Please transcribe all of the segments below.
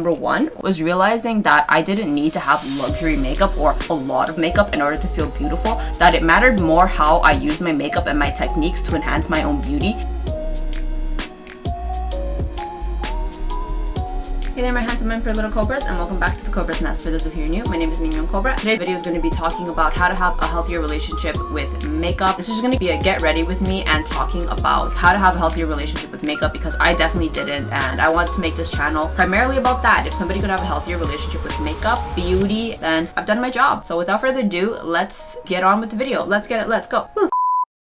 Number one was realizing that I didn't need to have luxury makeup or a lot of makeup in order to feel beautiful, that it mattered more how I used my makeup and my techniques to enhance my own beauty. Hey there, my handsome and pretty little Cobras, and welcome back to the Cobras Nest. For those of you who are new, my name is Mignon Cobra. Today's video is going to be talking about how to have a healthier relationship with makeup. This is going to be a get ready with me and talking about how to have a healthier relationship with makeup, because I definitely didn't, and I want to make this channel primarily about that. If somebody could have a healthier relationship with makeup, beauty, then I've done my job. So without further ado, let's get on with the video. Let's go. Woo.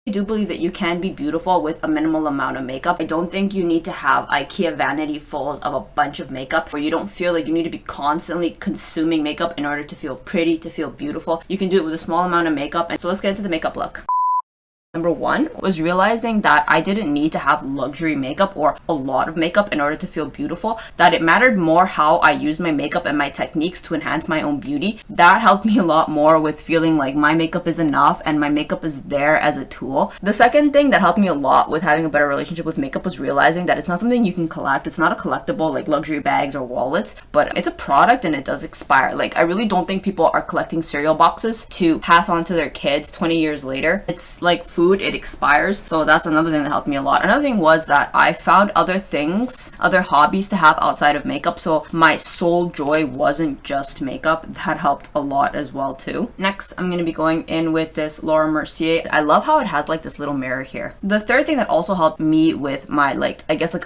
I do believe that you can be beautiful with a minimal amount of makeup. I don't think you need to have IKEA vanity fulls of a bunch of makeup where you don't feel like you need to be constantly consuming makeup in order to feel pretty, to feel beautiful. You can do it with a small amount of makeup. And so let's get into the makeup look. Number one was realizing that I didn't need to have luxury makeup or a lot of makeup in order to feel beautiful, that it mattered more how I used my makeup and my techniques to enhance my own beauty. That helped me a lot more with feeling like my makeup is enough and my makeup is there as a tool. The second thing that helped me a lot with having a better relationship with makeup was realizing that it's not something you can collect. It's not a collectible like luxury bags or wallets, but it's a product and it does expire. Like, I really don't think people are collecting cereal boxes to pass on to their kids 20 years later. It's like food, it expires. So that's another thing that helped me a lot. Another thing was that I found other things, other hobbies to have outside of makeup, so my sole joy wasn't just makeup. That helped a lot as well too. Next, I'm going to be going in with this Laura Mercier. I love how it has like this little mirror here. The third thing that also helped me with my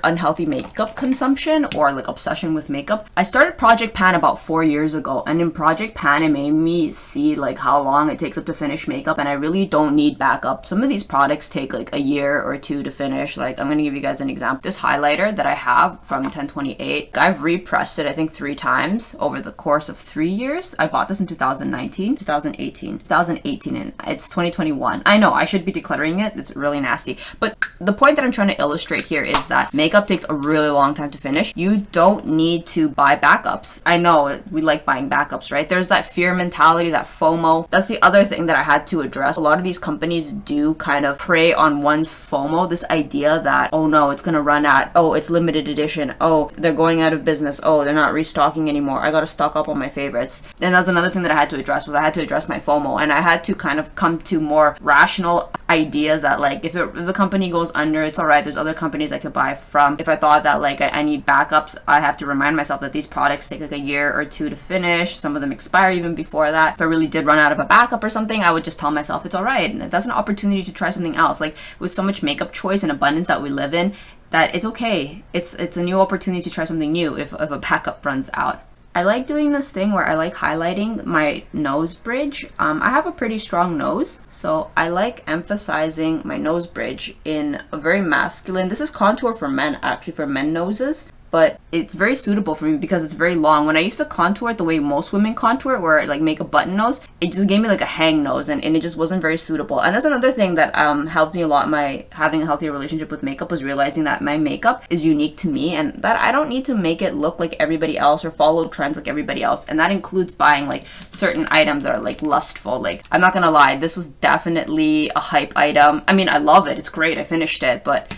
unhealthy makeup consumption or like obsession with makeup, I started Project Pan about 4 years ago, and in Project Pan it made me see like how long it takes up to finish makeup, and I really don't need backup. Some of these products take like a year or two to finish. Like, I'm going to give you guys an example. This highlighter that I have from 1028, I've repressed it I think 3 times over the course of 3 years. I bought this in 2018, and it's 2021. I know I should be decluttering it. It's really nasty. But the point that I'm trying to illustrate here is that makeup takes a really long time to finish. You don't need to buy backups. I know we like buying backups, right? There's that fear mentality, that FOMO. That's the other thing that I had to address. A lot of these companies do kind of prey on one's FOMO, this idea that, oh no, it's gonna run out, oh, it's limited edition, oh, they're going out of business, oh, they're not restocking anymore, I gotta stock up on my favorites. And that's another thing that I had to address, was I had to address my FOMO, and I had to kind of come to more rational ideas that like if the company goes under, it's alright, there's other companies I could buy from. If I thought that like I need backups, I have to remind myself that these products take like a year or two to finish. Some of them expire even before that. If I really did run out of a backup or something, I would just tell myself it's alright, and that's an opportunity to try something else. Like, with so much makeup choice and abundance that we live in, that it's okay. It's a new opportunity to try something new if a backup runs out. I like doing this thing where I like highlighting my nose bridge. I have a pretty strong nose, so I like emphasizing my nose bridge in a very masculine. This is contour for men, actually, for men noses. But it's very suitable for me because it's very long. When I used to contour it the way most women contour, where like make a button nose, it just gave me like a hang nose, and it just wasn't very suitable. And that's another thing that helped me a lot in my having a healthier relationship with makeup, was realizing that my makeup is unique to me and that I don't need to make it look like everybody else or follow trends like everybody else. And that includes buying like certain items that are like lustful. Like, I'm not gonna lie, this was definitely a hype item. I mean, I love it, it's great, I finished it, but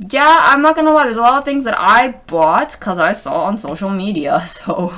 yeah, I'm not gonna lie, there's a lot of things that I bought because I saw on social media, so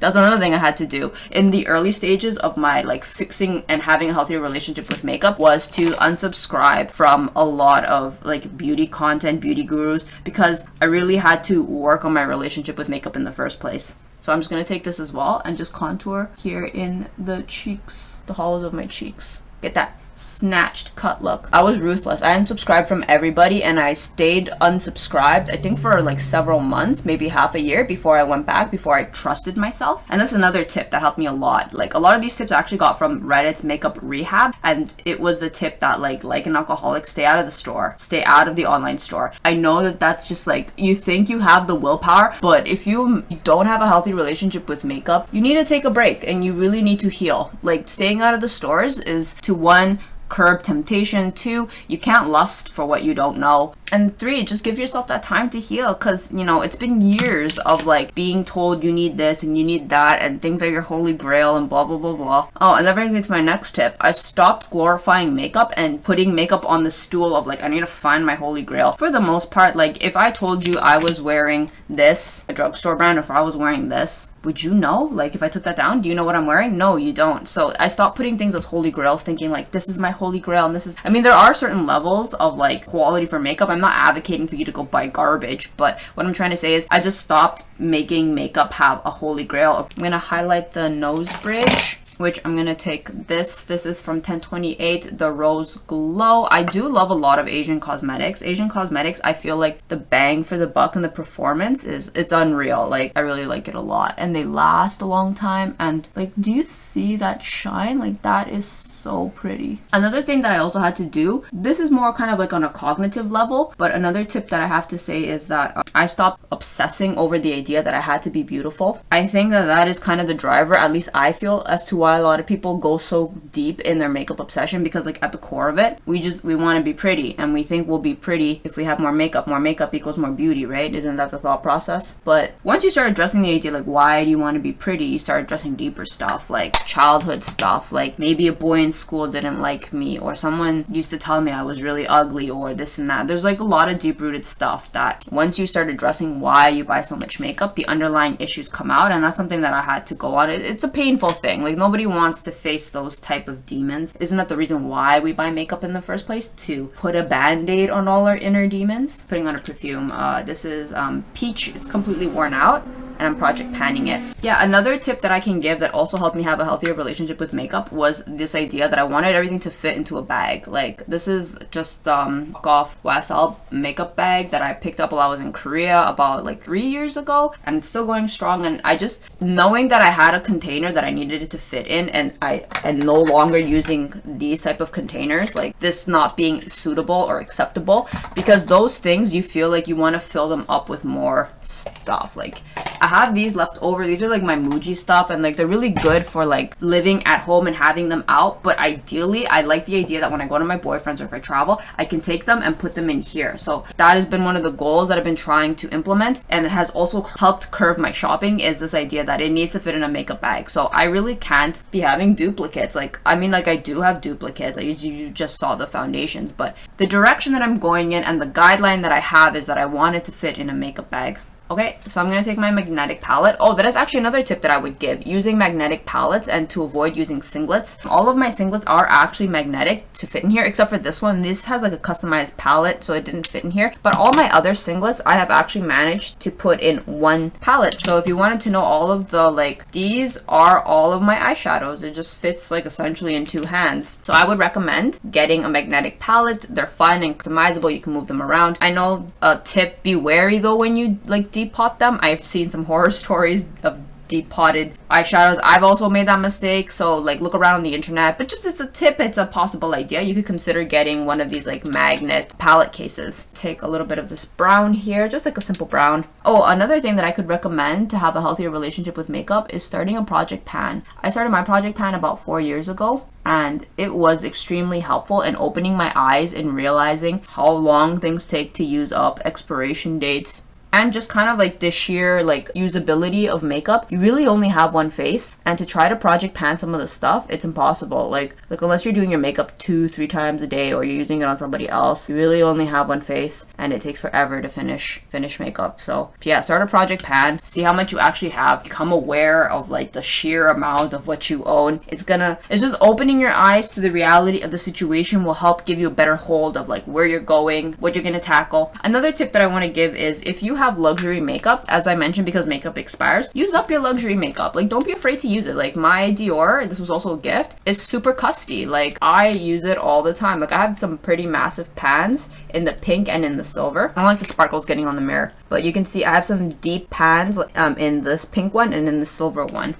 that's another thing I had to do in the early stages of my like fixing and having a healthier relationship with makeup, was to unsubscribe from a lot of like beauty content, beauty gurus, because I really had to work on my relationship with makeup in the first place. So I'm just gonna take this as well and just contour here in the cheeks, the hollows of my cheeks. Get that snatched cut look. I was ruthless. I unsubscribed from everybody, and I stayed unsubscribed I think for like several months, maybe half a year, before I went back, before I trusted myself. And that's another tip that helped me a lot. Like, a lot of these tips I actually got from Reddit's Makeup Rehab, and it was the tip that like an alcoholic, stay out of the store, stay out of the online store. I know that that's just like, you think you have the willpower, but if you don't have a healthy relationship with makeup, you need to take a break and you really need to heal. Like, staying out of the stores is to, one, curb temptation, 2, you can't lust for what you don't know. And 3, just give yourself that time to heal, because, you know, it's been years of like being told you need this and you need that and things are your holy grail and blah blah blah blah. Oh, and that brings me to my next tip. I stopped glorifying makeup and putting makeup on the stool of like, I need to find my holy grail. For the most part, like if I told you I was wearing this, a drugstore brand, or if I was wearing this, would you know? Like if I took that down, do you know what I'm wearing? No, you don't. So I stopped putting things as holy grails, thinking like this is my holy grail and this is, I mean, there are certain levels of like quality for makeup. I'm not advocating for you to go buy garbage, but what I'm trying to say is I just stopped making makeup have a holy grail. I'm gonna highlight the nose bridge, which I'm gonna take this. This is from 1028, the Rose Glow. I do love a lot of Asian cosmetics. Asian cosmetics, I feel like the bang for the buck and the performance it's unreal. Like I really like it a lot, and they last a long time. And like, do you see that shine? Like that is so pretty. Another thing that I also had to do, this is more kind of like on a cognitive level, but another tip that I have to say is that I stopped obsessing over the idea that I had to be beautiful. I think that that is kind of the driver, at least I feel, as to why a lot of people go so deep in their makeup obsession, because like at the core of it, we want to be pretty, and we think we'll be pretty if we have more makeup. More makeup equals more beauty, right? Isn't that the thought process? But once you start addressing the idea like why do you want to be pretty, you start addressing deeper stuff like childhood stuff, like maybe a boy in school didn't like me, or someone used to tell me I was really ugly, or this and that. There's like a lot of deep-rooted stuff that once you start addressing why you buy so much makeup, the underlying issues come out, and that's something that I had to go on. It's a painful thing. Like nobody wants to face those type of demons. Isn't that the reason why we buy makeup in the first place? To put a band-aid on all our inner demons. Putting on a perfume. This is Peach. It's completely worn out, and I'm project panning it. Yeah, another tip that I can give that also helped me have a healthier relationship with makeup was this idea that I wanted everything to fit into a bag. Like this is just off YSL makeup bag that I picked up while I was in Korea about like 3 years ago, and it's still going strong. And I just, knowing that I had a container that I needed it to fit in, and I am no longer using these type of containers, like this not being suitable or acceptable, because those things you feel like you want to fill them up with more stuff. Like I have these left over. These are like my Muji stuff, and like they're really good for like living at home and having them out. But ideally, I like the idea that when I go to my boyfriend's or if I travel, I can take them and put them in here. So that has been one of the goals that I've been trying to implement, and it has also helped curve my shopping, is this idea that it needs to fit in a makeup bag. So I really can't be having duplicates. Like, I mean, like I do have duplicates. You just saw the foundations, but the direction that I'm going in and the guideline that I have is that I want it to fit in a makeup bag. Okay, so I'm going to take my magnetic palette. Oh, that is actually another tip that I would give. Using magnetic palettes and to avoid using singlets. All of my singlets are actually magnetic to fit in here, except for this one. This has like a customized palette, so it didn't fit in here. But all my other singlets, I have actually managed to put in one palette. So if you wanted to know all of the, like, these are all of my eyeshadows. It just fits like essentially in 2 hands. So I would recommend getting a magnetic palette. They're fun and customizable. You can move them around. I know a tip, be wary though when you like depot them. I've seen some horror stories of depotted eyeshadows. I've also made that mistake, so like look around on the internet. But just as a tip, it's a possible idea. You could consider getting one of these like magnet palette cases. Take a little bit of this brown here, just like a simple brown. Oh, another thing that I could recommend to have a healthier relationship with makeup is starting a project pan. I started my project pan about 4 years ago, and it was extremely helpful in opening my eyes and realizing how long things take to use up, expiration dates, and just kind of like the sheer like usability of makeup. You really only have one face, and to try to project pan some of the stuff, it's impossible. Like unless you're doing your makeup 2-3 times a day, or you're using it on somebody else, you really only have one face, and it takes forever to finish makeup. So yeah, start a project pan, see how much you actually have, become aware of like the sheer amount of what you own. It's just opening your eyes to the reality of the situation will help give you a better hold of like where you're going, what you're gonna tackle. Another tip that I want to give is, if you have luxury makeup, as I mentioned, because makeup expires, use up your luxury makeup. Like, don't be afraid to use it. Like my Dior, this was also a gift, is super custy. Like I use it all the time. Like I have some pretty massive pans in the pink and in the silver. I don't like the sparkles getting on the mirror, but you can see I have some deep pans in this pink one and in the silver one.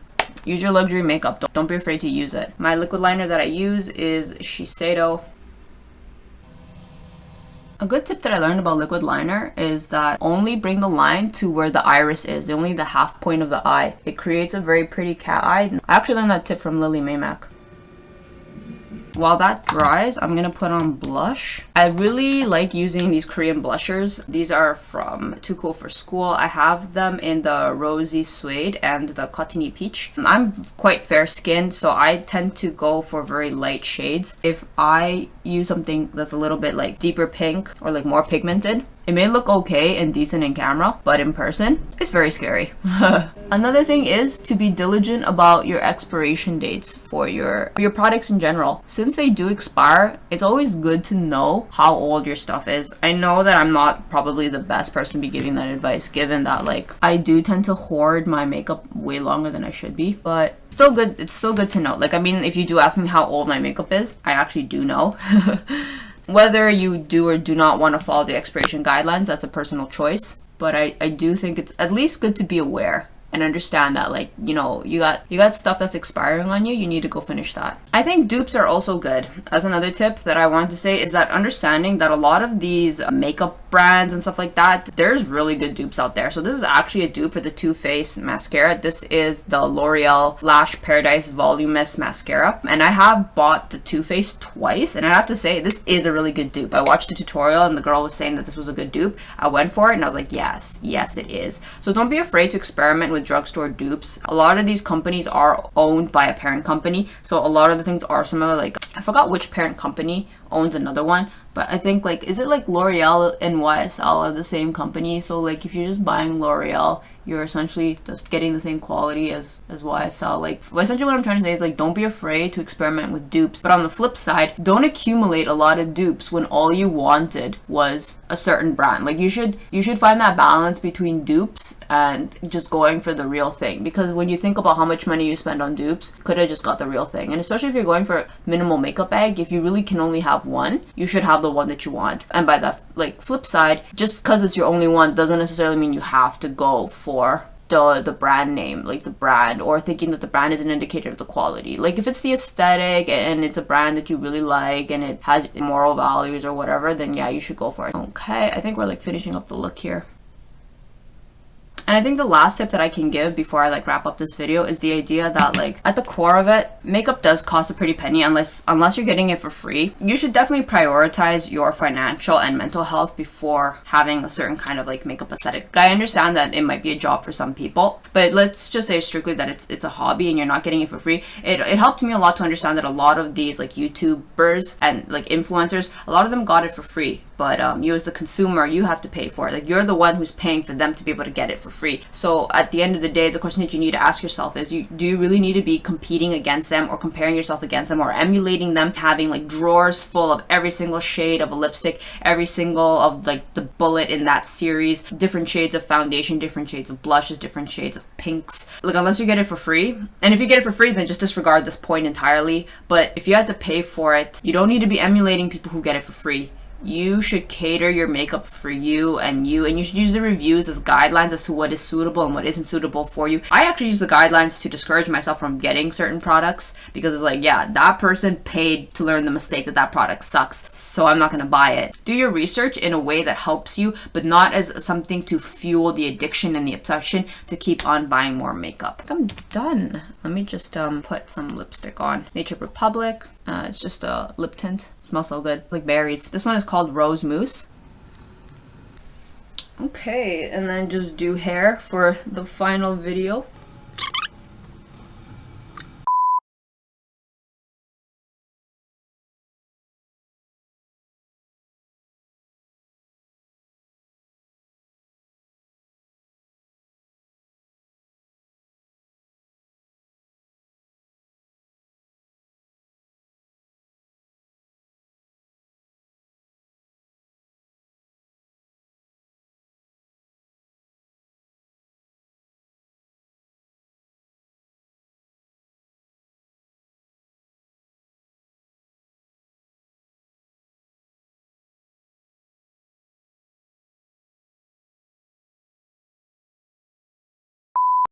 Use your luxury makeup. Don't be afraid to use it. My liquid liner that I use is Shiseido. A good tip that I learned about liquid liner is that only bring the line to where the iris is, only the half point of the eye. It creates a very pretty cat eye. I actually learned that tip from Lily Maymack. while that dries, I'm gonna put on blush. I really like using these Korean blushers. These are from Too Cool for School. I have them in the Rosy Suede and the Cottony Peach. I'm quite fair skinned, so I tend to go for very light shades. If I use something that's a little bit like deeper pink or like more pigmented, it may look okay and decent in camera, but in person, it's very scary. Another thing is to be diligent about your expiration dates for your products in general. Since they do expire, it's always good to know how old your stuff is. I know that I'm not probably the best person to be giving that advice, given that like I do tend to hoard my makeup way longer than I should be, but still good. It's still good to know. Like, I mean, if you do ask me how old my makeup is, I actually do know. Whether you do or do not want to follow the expiration guidelines, that's a personal choice. But I do think it's at least good to be aware and understand that, like, you know, you got stuff that's expiring on you, you need to go finish that. I think dupes are also good. As another tip that I wanted to say is that understanding that a lot of these makeup brands and stuff like that, there's really good dupes out there. So this is actually a dupe for the Too Faced mascara. This is the L'Oreal Lash Paradise Voluminous Mascara, and I have bought the Too Faced twice, and I have to say this is a really good dupe. I watched a tutorial and the girl was saying that this was a good dupe. I went for it and I was like, yes it is. So don't be afraid to experiment with drugstore dupes. A lot of these companies are owned by a parent company, so a lot of the things are similar. Like, I forgot which parent company owns another one, but I think, like, is it like L'Oreal and YSL are the same company? So like if you're just buying L'Oreal, you're essentially just getting the same quality as YSL. Like, essentially what I'm trying to say is, like, don't be afraid to experiment with dupes. But on the flip side, don't accumulate a lot of dupes when all you wanted was a certain brand. Like, you should find that balance between dupes and just going for the real thing. Because when you think about how much money you spend on dupes, could have just got the real thing. And especially if you're going for minimal makeup bag, if you really can only have one, you should have the one that you want. And by the like flip side, just because it's your only one doesn't necessarily mean you have to go for the brand name, like the brand, or thinking that the brand is an indicator of the quality. Like, if it's the aesthetic and it's a brand that you really like and it has moral values or whatever, then yeah, you should go for it. Okay, I think we're like finishing up the look here. And I think the last tip that I can give before I like wrap up this video is the idea that, like, at the core of it, makeup does cost a pretty penny unless you're getting it for free. You should definitely prioritize your financial and mental health before having a certain kind of like makeup aesthetic. I understand that it might be a job for some people, but let's just say strictly that it's a hobby and you're not getting it for free. It helped me a lot to understand that a lot of these like YouTubers and like influencers, a lot of them got it for free. But you as the consumer, you have to pay for it. Like, you're the one who's paying for them to be able to get it for free. So at the end of the day, the question that you need to ask yourself is, do you really need to be competing against them or comparing yourself against them or emulating them, having like drawers full of every single shade of a lipstick, every single of like the bullet in that series, different shades of foundation, different shades of blushes, different shades of pinks. Like, unless you get it for free, and if you get it for free, then just disregard this point entirely. But if you had to pay for it, you don't need to be emulating people who get it for free. You should cater your makeup for you, and you should use the reviews as guidelines as to what is suitable and what isn't suitable for you. I actually use the guidelines to discourage myself from getting certain products, because it's like, yeah, that person paid to learn the mistake that product sucks, so I'm not going to buy it. Do your research in a way that helps you, but not as something to fuel the addiction and the obsession to keep on buying more makeup. I'm done. Let me just put some lipstick on. Nature Republic. It's just a lip tint. It smells so good, like berries. This one is called Rose Mousse. Okay, and then just do hair for the final video.